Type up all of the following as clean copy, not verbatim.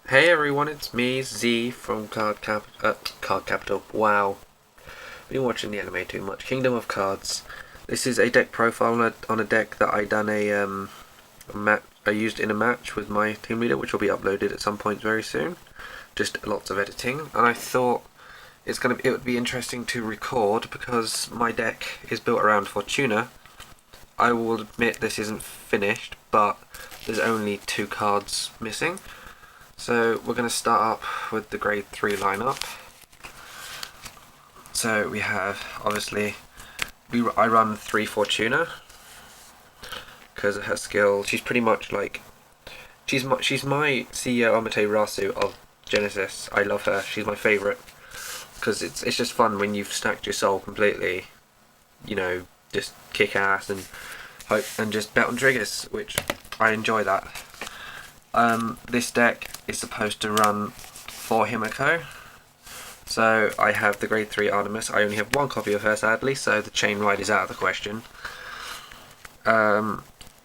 Hey everyone, it's me, Z from Card Capital. Wow, been watching the anime too much. Kingdom of Cards. This is a deck profile on a deck that I used in a match with my team leader, which will be uploaded at some point very soon. Just lots of editing, and I thought it would be interesting to record because my deck is built around Fortuna. I will admit this isn't finished, but there's only 2 cards missing. So we're going to start up with the grade 3 lineup. So we have, obviously, I run 3 Fortuna because of her skill. She's pretty much like, she's my CEO Amaterasu of Genesis. I love her. She's my favourite because it's just fun when you've stacked your soul completely. You know, just kick ass and hope and just bet on triggers, which I enjoy that. This deck is supposed to run 4 Himiko. So I have the grade 3 Artemis. I only have 1 copy of her, sadly, so the chain ride is out of the question.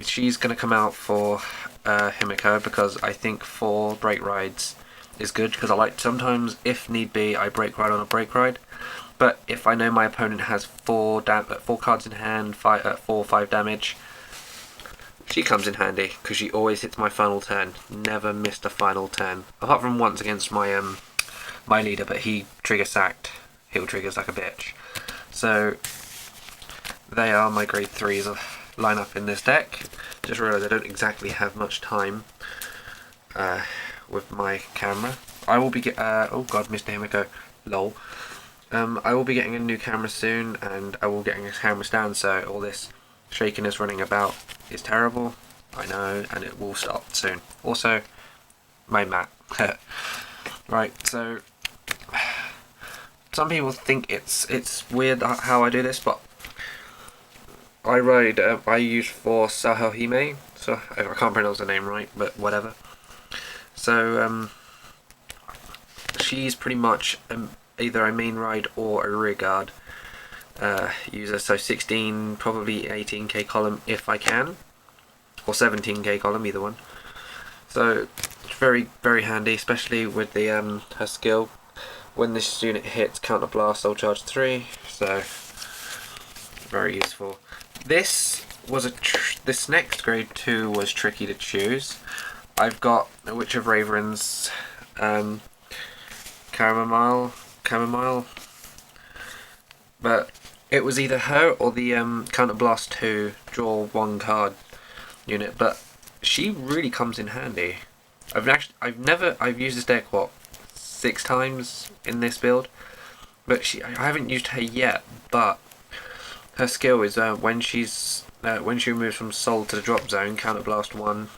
She's going to come out for Himiko because I think 4 break rides is good, because I like, sometimes if need be, I break ride on a break ride. But if I know my opponent has 4 cards in hand, 4 or 5 damage, she comes in handy because she always hits my final turn. Never missed a final turn, apart from once against my my leader, but he trigger sacked. He'll triggers like a bitch. So they are my grade 3s lineup in this deck. Just realised I don't exactly have much time with my camera. I will be oh god, Mr. Himiko, lol. I will be getting a new camera soon, and I will be getting a camera stand, so all this shakiness running about is terrible, I know, and it will stop soon. Also, my mat. Right, so some people think it's weird how I do this, but I use for Sahohime, so I can't pronounce the name right, but whatever. So she's pretty much either a main ride or a rear guard user, so 16, probably 18k column if I can, or 17k column, either one. So it's very, very handy, especially with the her skill. When this unit hits counter blast, Soul Charge 3, so very useful. This next grade 2 was tricky to choose. I've got a Witch of Raven's Chamomile, but it was either her or the Counter Blast 2 draw 1 card unit, but she really comes in handy. I've used this deck 6 times in this build, but I haven't used her yet. But her skill is when she moves from Soul to the drop zone, Counter Blast 1,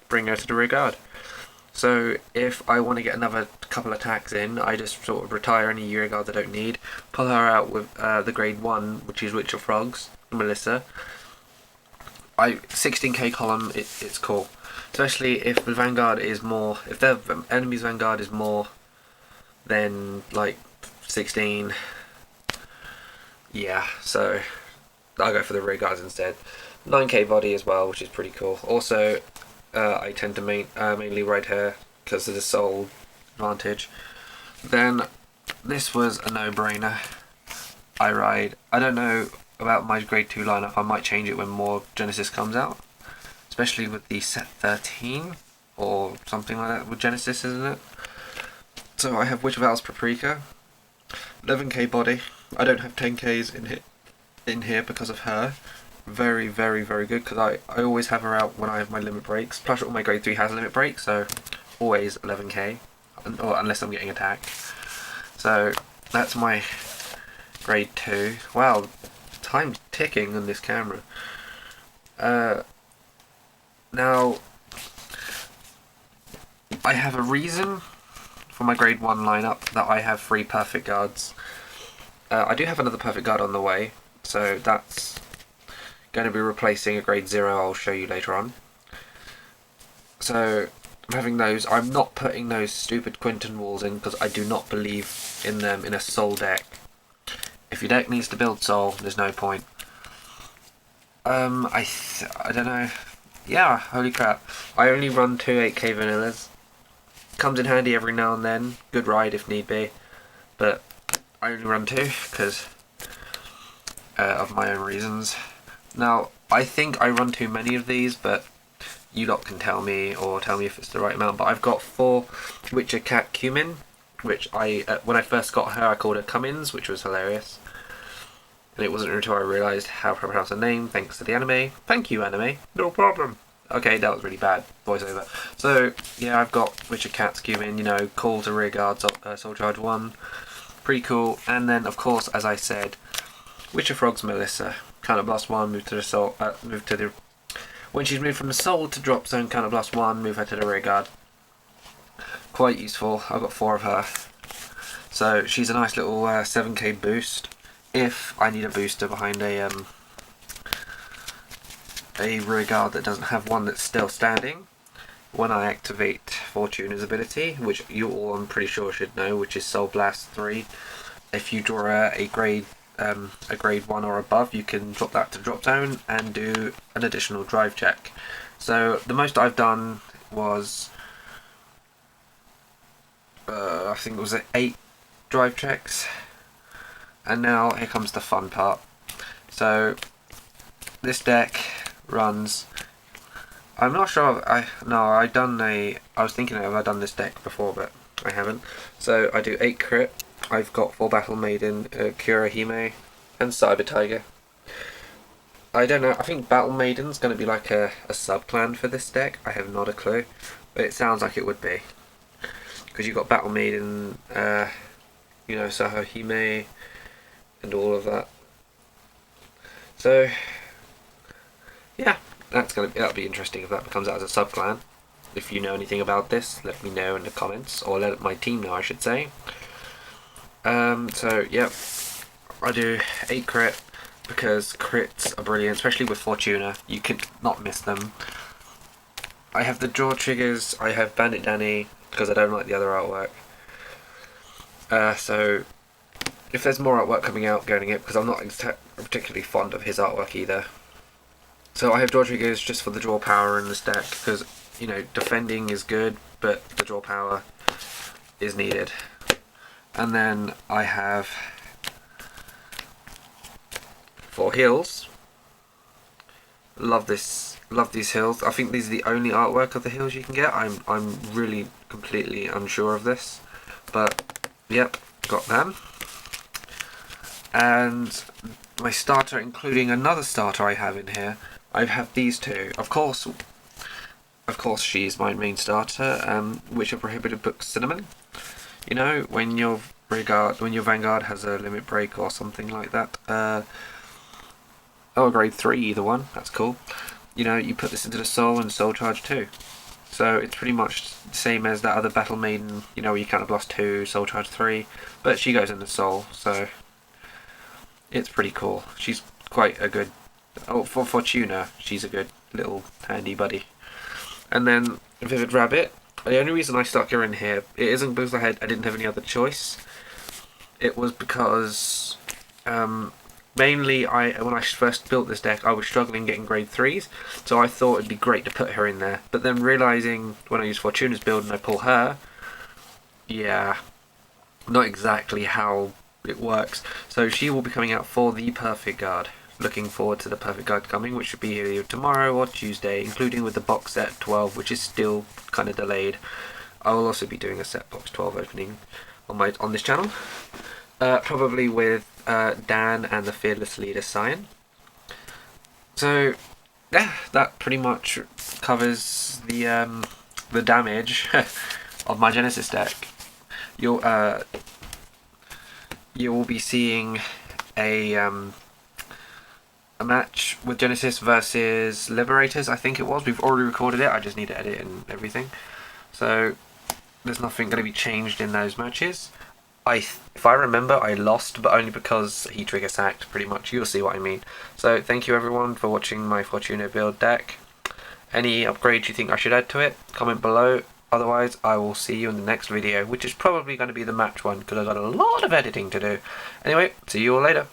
bring her to the rear guard. So if I want to get another couple attacks in, I just sort of retire any rear guards I don't need, pull her out with the grade 1, which is Witch of Frogs, Melissa. 16k column, it's cool. Especially if the Vanguard is more, if their enemy's Vanguard is more than like 16. Yeah, so I'll go for the rear guards instead. 9k body as well, which is pretty cool. Also, I tend to mainly ride her because of the soul advantage. Then this was a no-brainer. I don't know about my grade 2 lineup. I might change it when more Genesis comes out, especially with the set 13 or something like that with Genesis, isn't it? So I have Witch of Owl's Paprika, 11k body. I don't have 10k's in here because of her. Very, very, very good, because I always have her out when I have my limit breaks. Plus all my grade 3 has limit breaks, so always 11k, or unless I'm getting attacked. So that's my grade 2. Wow, time's ticking on this camera. Now I have a reason for my grade 1 lineup that I have 3 perfect guards. I do have another perfect guard on the way, so that's going to be replacing a grade 0 I'll show you later on. So I'm having those. I'm not putting those stupid Quinton walls in because I do not believe in them in a soul deck. If your deck needs to build soul, there's no point. I don't know. Yeah, holy crap. I only run 2 8k vanillas. Comes in handy every now and then. Good ride if need be. But I only run 2 because of my own reasons. Now, I think I run too many of these, but you lot can tell me or tell me if it's the right amount. But I've got 4 Witcher Cat Cumin, which when I first got her I called her Cummins, which was hilarious. And it wasn't until I realised how to pronounce her name, thanks to the anime. Thank you, anime. No problem. Okay, that was really bad voiceover. So, yeah, I've got Witcher Cat's Cumin, you know, call to rear guard, soul charge 1. Pretty cool. And then, of course, as I said, Witcher Frog's Melissa. Counter blast 1, move to the soul, when she's moved from the soul to drop zone, counter blast 1, move her to the rear guard. Quite useful. I've got 4 of her. So, she's a nice little 7k boost. If I need a booster behind a rear guard that doesn't have one that's still standing, when I activate Fortuna's ability, which you all I'm pretty sure should know, which is Soul Blast 3, if you draw a grade 1 or above, you can drop that to drop zone and do an additional drive check. So the most I've done was I think it was 8 drive checks. And now here comes the fun part. So this deck runs. I'm not sure. I was thinking have I done this deck before, but I haven't. So I do 8 crit. I've got 4 Battle Maiden, Kurahime, and Cyber Tiger. I don't know. I think Battle Maiden's going to be like a sub clan for this deck. I have not a clue, but it sounds like it would be, because you've got Battle Maiden, you know, Sahohime, and all of that. So yeah, that'll be interesting if that becomes out as a sub clan. If you know anything about this, let me know in the comments, or let my team know, I should say. So yep, I do 8 crit because crits are brilliant, especially with Fortuna. You can not miss them. I have the draw triggers. I have Bandit Danny because I don't like the other artwork. So if there's more artwork coming out, getting it, because I'm not particularly fond of his artwork either. So I have draw triggers just for the draw power in this deck, because, you know, defending is good, but the draw power is needed. And then I have 4 heals. Love these heals. I think these are the only artwork of the heals you can get. I'm really completely unsure of this, but yep, got them. And my starter, including another starter I have in here, I have these 2. Of course, she's my main starter, which are Prohibited Book Cinnamon. You know, when your Vanguard has a limit break or something like that. Oh, grade 3, either one. That's cool. You know, you put this into the soul and soul charge 2. So it's pretty much the same as that other Battle Maiden. You know, where you counter blast 2, soul charge 3, but she goes in the soul. So it's pretty cool. She's quite a good. Oh, for Fortuna, she's a good little handy buddy. And then Vivid Rabbit. The only reason I stuck her in here, it isn't because I didn't have any other choice. It was because mainly when I first built this deck, I was struggling getting grade 3s, so I thought it'd be great to put her in there. But then realising when I use Fortuna's build and I pull her, yeah, not exactly how it works. So she will be coming out for the Perfect Guard. Looking forward to the Perfect Guard coming, which should be either tomorrow or Tuesday, including with the box set 12, which is still kind of delayed. I will also be doing a set box 12 opening on this channel, probably with Dan and the Fearless Leader Cyan. So yeah, that pretty much covers the damage of my Genesis deck. You'll you will be seeing a match with Genesis versus Liberators, I think it was. We've already recorded it, I just need to edit and everything. So there's nothing going to be changed in those matches. If I remember, I lost, but only because he trigger sacked, pretty much. You'll see what I mean. So thank you everyone for watching my Fortuna build deck. Any upgrades you think I should add to it, comment below. Otherwise, I will see you in the next video, which is probably going to be the match one, because I've got a lot of editing to do. Anyway, see you all later.